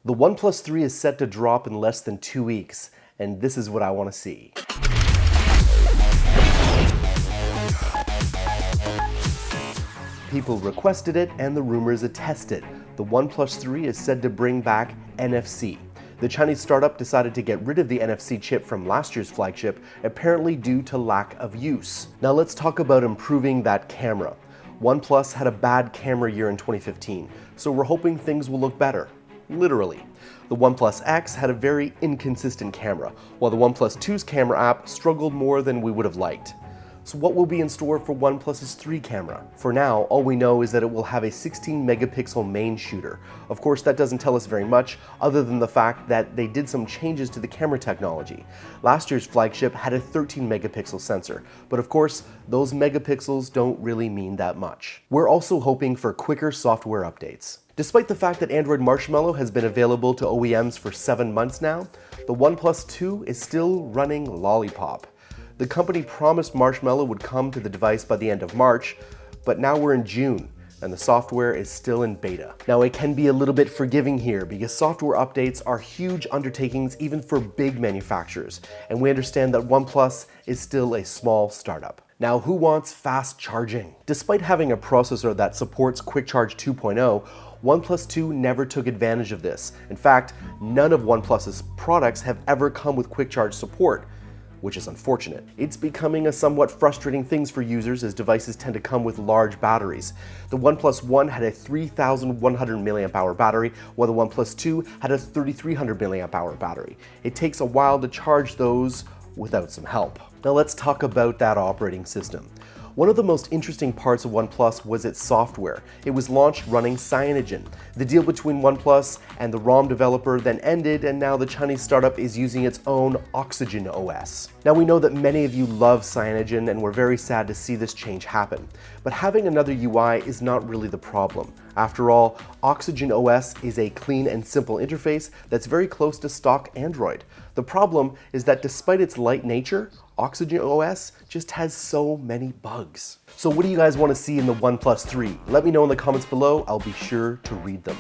The OnePlus 3 is set to drop in less than 2 weeks, and this is what I want to see. People requested it and the rumors attest it. The OnePlus 3 is said to bring back NFC. The Chinese startup decided to get rid of the NFC chip from last year's flagship, apparently due to lack of use. Now let's talk about improving that camera. OnePlus had a bad camera year in 2015, so we're hoping things will look better. Literally. The OnePlus X had a very inconsistent camera, while the OnePlus 2's camera app struggled more than we would have liked. So what will be in store for OnePlus's 3 camera? For now, all we know is that it will have a 16 megapixel main shooter. Of course, that doesn't tell us very much, other than the fact that they did some changes to the camera technology. Last year's flagship had a 13 megapixel sensor, but of course, those megapixels don't really mean that much. We're also hoping for quicker software updates. Despite the fact that Android Marshmallow has been available to OEMs for 7 months now, the OnePlus 2 is still running Lollipop. The company promised Marshmallow would come to the device by the end of March, but now we're in June, and the software is still in beta. Now, it can be a little bit forgiving here because software updates are huge undertakings even for big manufacturers, and we understand that OnePlus is still a small startup. Now, who wants fast charging? Despite having a processor that supports Quick Charge 2.0, OnePlus 2 never took advantage of this. In fact, none of OnePlus's products have ever come with Quick Charge support, which is unfortunate. It's becoming a somewhat frustrating thing for users as devices tend to come with large batteries. The OnePlus 1 had a 3,100 mAh battery, while the OnePlus 2 had a 3,300 mAh battery. It takes a while to charge those without some help. Now let's talk about that operating system. One of the most interesting parts of OnePlus was its software. It was launched running Cyanogen. The deal between OnePlus and the ROM developer then ended, and now the Chinese startup is using its own Oxygen OS. Now we know that many of you love Cyanogen, and we're very sad to see this change happen. But having another UI is not really the problem. After all, Oxygen OS is a clean and simple interface that's very close to stock Android. The problem is that despite its light nature, Oxygen OS just has so many bugs. So what do you guys want to see in the OnePlus 3? Let me know in the comments below. I'll be sure to read them.